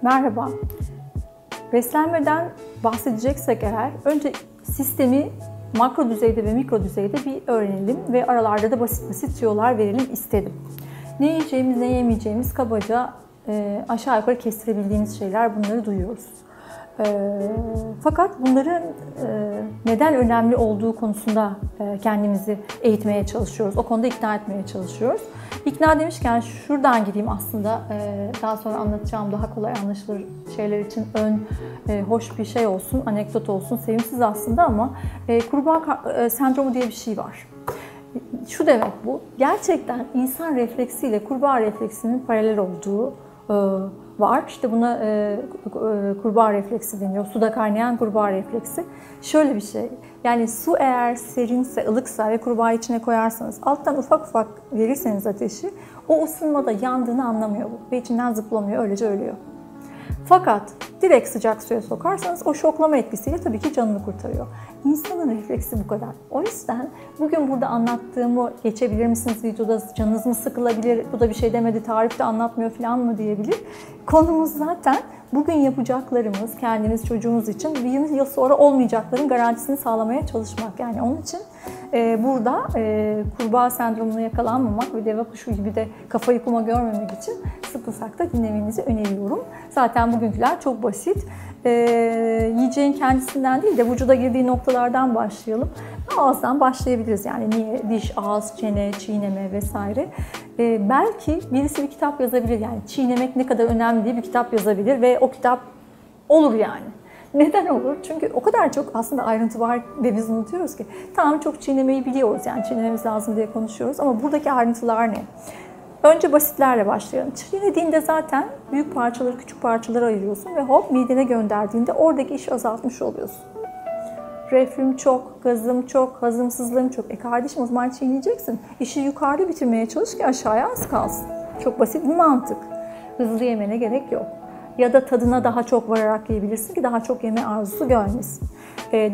Merhaba. Beslenmeden bahsedeceksek eğer, önce sistemi makro düzeyde ve mikro düzeyde bir öğrenelim ve aralarda da basit basit tüyolar verelim istedim. Ne yiyeceğimiz, ne yemeyeceğimiz kabaca aşağı yukarı kestirebildiğimiz şeyler, bunları duyuyoruz. Fakat bunların neden önemli olduğu konusunda kendimizi eğitmeye çalışıyoruz. O konuda ikna etmeye çalışıyoruz. İkna demişken şuradan gireyim aslında. Daha sonra anlatacağım daha kolay anlaşılır şeyler için hoş bir şey olsun, anekdot olsun. Sevimsiz aslında ama kurbağa sendromu diye bir şey var. Şu demek bu, gerçekten insan refleksiyle kurbağa refleksinin paralel olduğu var. İşte buna kurbağa refleksi deniyor. Suda kaynayan kurbağa refleksi. Şöyle bir şey, yani su eğer serinse, ılıksa ve kurbağayı içine koyarsanız, alttan ufak ufak verirseniz ateşi, o ısınmada yandığını anlamıyor bu ve içinden zıplamıyor, öylece ölüyor. Fakat direkt sıcak suya sokarsanız o şoklama etkisiyle tabii ki canını kurtarıyor. İnsanın refleksi bu kadar. O yüzden bugün burada anlattığımı geçebilir misiniz videoda, canınız mı sıkılabilir, bu da bir şey demedi, tarifte anlatmıyor falan mı diyebilir. Konumuz zaten bugün yapacaklarımız, kendiniz, çocuğunuz için 20 yıl sonra olmayacakların garantisini sağlamaya çalışmak. Yani onun için burada kurbağa sendromuna yakalanmamak ve deve kuşu gibi de kafayı kuma görmemek için sıkılsak da dinlemenizi öneriyorum. Zaten bugünküler çok basit. Yiyeceğin kendisinden değil de vücuda girdiği noktalardan başlayalım. Ağızdan başlayabiliriz. Yani niye? Diş, ağız, çene, çiğneme vesaire. Belki birisi bir kitap yazabilir. Yani çiğnemek ne kadar önemli diye bir kitap yazabilir ve o kitap olur yani. Neden olur? Çünkü o kadar çok aslında ayrıntı var ve biz unutuyoruz ki. Tamam, çok çiğnemeyi biliyoruz, yani çiğnememiz lazım diye konuşuyoruz ama buradaki ayrıntılar ne? Önce basitlerle başlayalım. Çiğnediğinde zaten büyük parçaları küçük parçalara ayırıyorsun ve hop midene gönderdiğinde oradaki işi azaltmış oluyorsun. Reflüm çok, gazım çok, hazımsızlığım çok. Kardeşim, o zaman çiğneyeceksin. İşi yukarıda bitirmeye çalış ki aşağıya az kalsın. Çok basit bir mantık. Hızlı yemene gerek yok. Ya da tadına daha çok vararak yiyebilirsin ki daha çok yeme arzusu görmesin.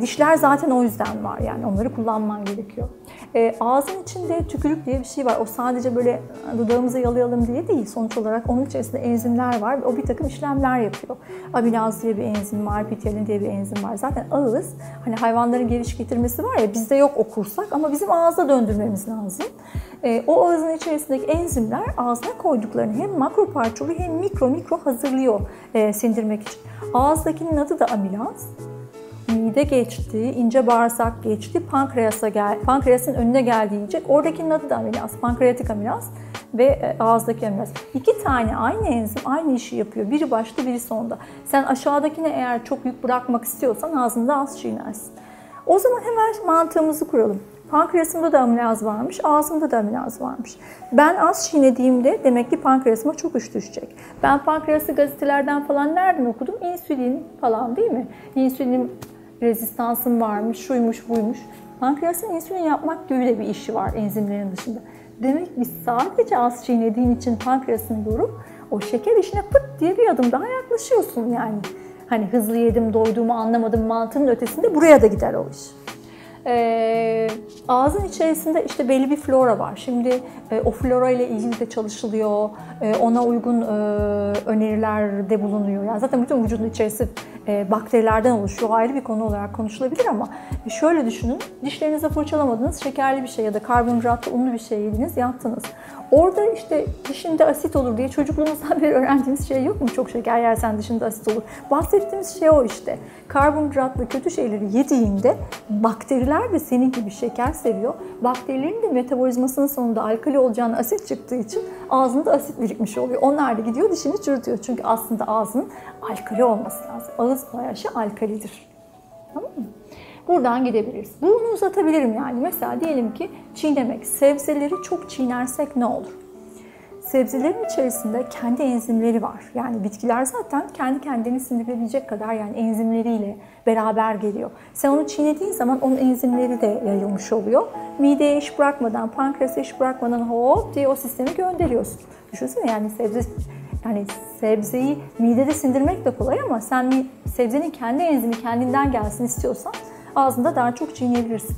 Dişler zaten o yüzden var, yani onları kullanman gerekiyor. Ağzın içinde tükürük diye bir şey var. O sadece böyle dudağımızı yalayalım diye değil. Sonuç olarak onun içerisinde enzimler var ve o bir takım işlemler yapıyor. Amilaz diye bir enzim var, pitialin diye bir enzim var. Zaten ağız, hani hayvanların geliş getirmesi var ya, bizde yok okursak ama bizim ağza döndürmemiz lazım. O ağzın içerisindeki enzimler ağzına koyduklarını hem makro parçalıyor hem mikro hazırlıyor sindirmek için. Ağızdakinin adı da amilaz. Mide geçti, ince bağırsak geçti, pankreasın önüne geldi yiyecek. Oradakinin adı da amilaz, pankreatik amilaz ve ağızdaki amilaz. İki tane aynı enzim aynı işi yapıyor. Biri başta, biri sonda. Sen aşağıdakine eğer çok yük bırakmak istiyorsan ağzında az çiğnersin. O zaman hemen mantığımızı kuralım. Pankreasımda da amilaz varmış, ağzımda da amilaz varmış. Ben az çiğnediğimde demek ki pankreasıma çok iş düşecek. Ben pankreası gazetelerden falan nereden okudum? İnsülin falan, değil mi? İnsülin rezistansım varmış, şuymuş buymuş. Pankreasın insülin yapmak gibi de bir işi var enzimlerin dışında. Demek ki sadece az çiğnediğin için pankreasını yorup o şeker işine pıt diye bir adım daha yaklaşıyorsun yani. Hani hızlı yedim, doyduğumu anlamadım mantığının ötesinde buraya da gider o iş. Ağzın içerisinde işte belli bir flora var. Şimdi o flora ile ilgili de çalışılıyor. Ona uygun önerilerde bulunuyor. Yani zaten bütün vücudun içerisi bakterilerden oluşuyor. Ayrı bir konu olarak konuşulabilir ama şöyle düşünün. Dişlerinizi fırçalamadınız, şekerli bir şey ya da karbonhidratlı, unlu bir şey yediniz, yattınız. Orada işte dişinde asit olur diye çocukluğunuzdan beri öğrendiğiniz şey yok mu? Çok şeker yersen dişinde asit olur. Bahsettiğimiz şey o işte. Karbonhidratlı kötü şeyleri yediğinde bakteriler de senin gibi şeker seviyor. Bakterilerin de metabolizmasının sonunda alkali olacağını, asit çıktığı için ağzında asit birikmiş oluyor. Onlar da gidiyor dişini çürütüyor. Çünkü aslında ağzın alkali olması lazım. Ağız pH alkalidir. Tamam mı? Buradan gidebiliriz. Bunu uzatabilirim yani. Mesela diyelim ki çiğnemek. Sebzeleri çok çiğnersek ne olur? Sebzelerin içerisinde kendi enzimleri var. Yani bitkiler zaten kendi kendini sindirebilecek kadar, yani enzimleriyle beraber geliyor. Sen onu çiğnediğin zaman onun enzimleri de yayılmış oluyor. Mideye iş bırakmadan, pankreasa iş bırakmadan hop diye o sistemi gönderiyorsun. Düşünsene, yani sebzeyi midede sindirmek de kolay ama sen sebzenin kendi enzimi kendinden gelsin istiyorsan ağzında daha çok çiğneyebilirsin.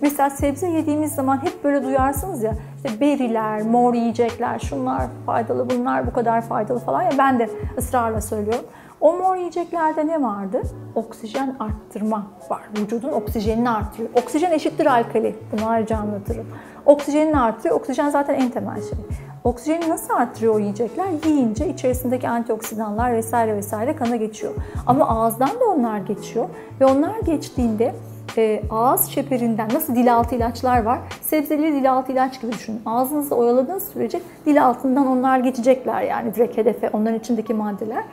Mesela sebze yediğimiz zaman hep böyle duyarsınız ya, İşte beriler, mor yiyecekler, şunlar faydalı, bunlar bu kadar faydalı falan ya, ben de ısrarla söylüyorum. O mor yiyeceklerde ne vardı? Oksijen arttırma var. Vücudun oksijenini artırıyor. Oksijen eşittir alkali. Bunu ayrıca anlatırım. Oksijenini artırıyor. Oksijen zaten en temel şey. Oksijeni nasıl artırıyor o yiyecekler? Yiyince içerisindeki antioksidanlar vesaire vesaire kana geçiyor. Ama ağızdan da onlar geçiyor. Ve onlar geçtiğinde ağız çeperinden, nasıl dil altı ilaçlar var, sebzeli dil altı ilaç gibi düşünün. Ağzınızda oyaladığınız sürece dil altından onlar geçecekler, yani direkt hedefe, onların içindeki maddeler.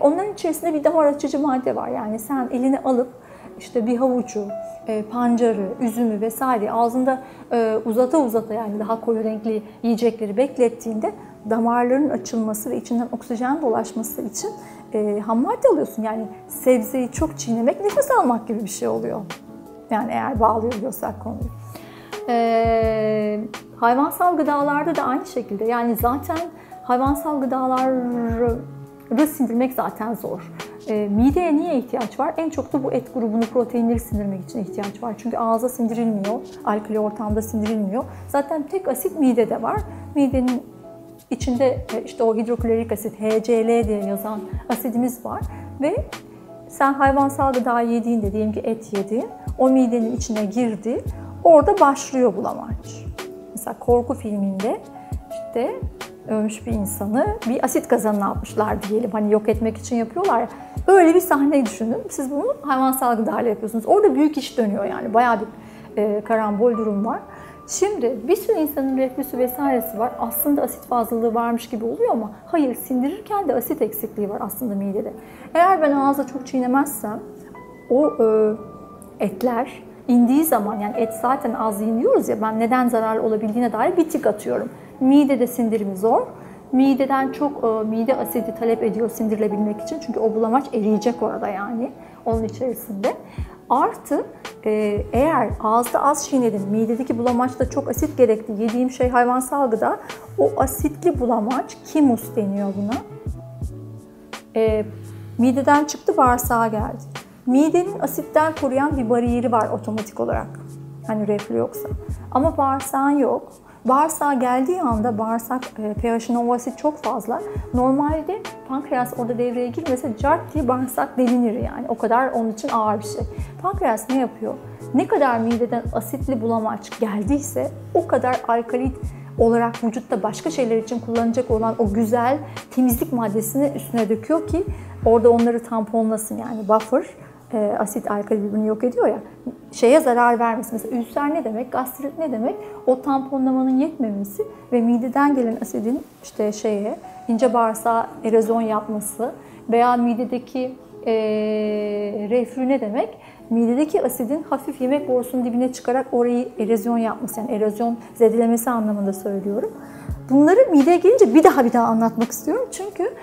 Onların içerisinde bir damar açıcı madde var. Yani sen elini alıp işte bir havucu, pancarı, üzümü vesaire ağzında uzata uzata, yani daha koyu renkli yiyecekleri beklettiğinde damarların açılması ve içinden oksijen dolaşması için ham madde alıyorsun. Yani sebzeyi çok çiğnemek nefes almak gibi bir şey oluyor. Yani eğer bağlayabiliyorsak konuyu. Hayvansal gıdalarda da aynı şekilde. Yani zaten hayvansal gıdaları sindirmek zaten zor. Mideye niye ihtiyaç var? En çok da bu et grubunu, proteinleri sindirmek için ihtiyaç var. Çünkü ağza sindirilmiyor, alkali ortamda sindirilmiyor. Zaten tek asit midede var. Midenin içinde işte o hidroklorik asit, HCl diye yazan asidimiz var. Ve sen hayvansal gıda yediğinde, diyelim ki et yedin, o midenin içine girdi, orada başlıyor bulamaç. Mesela korku filminde işte ölmüş bir insanı bir asit gazına atmışlar diyelim, hani yok etmek için yapıyorlar ya. Öyle bir sahneyi düşünün. Siz bunu hayvansal gıdayla yapıyorsunuz. Orada büyük iş dönüyor yani. Bayağı bir karambol durum var. Şimdi bir sürü insanın reflüsü vesairesi var. Aslında asit fazlalığı varmış gibi oluyor ama hayır, sindirirken de asit eksikliği var aslında midede. Eğer ben ağza çok çiğnemezsem o etler indiği zaman, yani et zaten az yiyoruz ya, ben neden zararlı olabildiğine dair bir tik atıyorum. Midede sindirimi zor. Mideden çok mide asidi talep ediyor sindirilebilmek için. Çünkü o bulamaç eriyecek orada yani onun içerisinde. Artı eğer ağızda az çiğnedim, midedeki bulamaçta çok asit gerekti, yediğim şey hayvansal gıda, o asitli bulamaç, kimus deniyor buna, mideden çıktı, bağırsağa geldi. Midenin asitten koruyan bir bariyeri var otomatik olarak, hani reflü yoksa. Ama bağırsağın yok. Bağırsağa geldiği anda bağırsak pH'in o asit çok fazla. Normalde pankreas orada devreye girmese cart diye bağırsak delinir yani. O kadar onun için ağır bir şey. Pankreas ne yapıyor? Ne kadar mideden asitli bulamaç geldiyse o kadar alkali olarak vücutta başka şeyler için kullanacak olan o güzel temizlik maddesini üstüne döküyor ki orada onları tamponlasın, yani buffer. Asit alkali birbirini yok ediyor ya, şeye zarar vermesin. Mesela ülser ne demek, gastrit ne demek? O tamponlamanın yetmemesi ve mideden gelen asidin işte ince bağırsağa erozyon yapması veya midedeki reflü ne demek? Midedeki asidin hafif yemek borusunun dibine çıkarak orayı erozyon yapması, yani erozyon zedelemesi anlamında söylüyorum. Bunları mideye gelince bir daha anlatmak istiyorum. Çünkü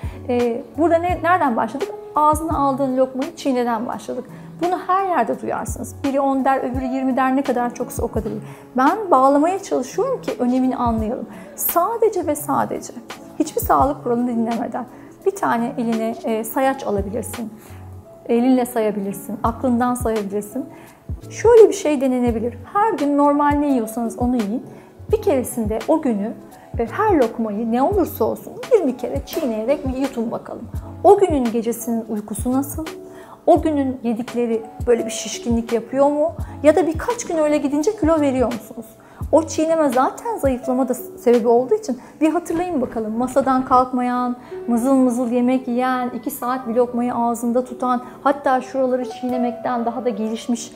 burada nereden başladık? Ağzına aldığın lokmayı çiğneden başladık. Bunu her yerde duyarsınız. Biri 10 der, öbürü 20 der, ne kadar çoksa o kadar iyi. Ben bağlamaya çalışıyorum ki önemini anlayalım. Sadece ve sadece hiçbir sağlık kuralını dinlemeden bir tane eline sayaç alabilirsin. Elinle sayabilirsin, aklından sayabilirsin. Şöyle bir şey denenebilir. Her gün normal ne yiyorsanız onu yiyin. Bir keresinde o günü her lokmayı ne olursa olsun 20 kere çiğneyerek bir yutun bakalım. O günün gecesinin uykusu nasıl? O günün yedikleri böyle bir şişkinlik yapıyor mu? Ya da birkaç gün öyle gidince kilo veriyor musunuz? O çiğneme zaten zayıflama da sebebi olduğu için bir hatırlayın bakalım. Masadan kalkmayan, mızıl mızıl yemek yiyen, 2 saat bir lokmayı ağzında tutan, hatta şuraları çiğnemekten daha da gelişmiş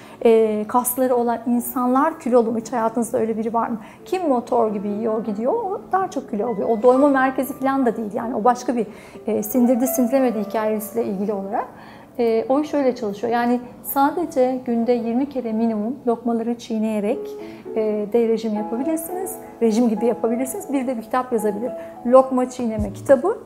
kasları olan insanlar kilolu mu? Hiç hayatınızda öyle biri var mı? Kim motor gibi yiyor gidiyor, o daha çok kilo alıyor. O doyma merkezi falan da değil yani, o başka bir sindirdi sindiremedi hikayesiyle ilgili olarak. O şöyle çalışıyor. Yani sadece günde 20 kere minimum lokmaları çiğneyerek de rejim yapabilirsiniz. Rejim gibi yapabilirsiniz. Bir de bir kitap yazabilir. Lokma çiğneme kitabı.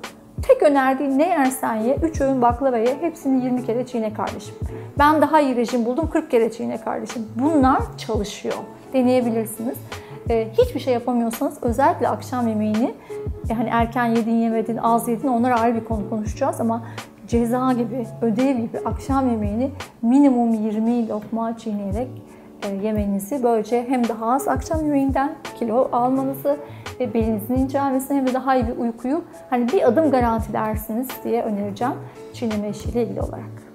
Tek önerdiğim, ne yersen ye, 3 öğün baklava ye, hepsini 20 kere çiğne kardeşim. Ben daha iyi rejim buldum, 40 kere çiğne kardeşim. Bunlar çalışıyor. Deneyebilirsiniz. Hiçbir şey yapamıyorsanız özellikle akşam yemeğini, yani erken yedin yemedin, az yedin, onlar ayrı bir konu konuşacağız ama ceza gibi, ödev gibi akşam yemeğini minimum 20 lokma çiğneyerek yemenizi, böylece hem daha az akşam yemeğinden kilo almanızı ve belinizin incelmesini hem de daha iyi bir uykuyu bir adım garantilersiniz diye önereceğim çiğneme işiyle ilgili olarak.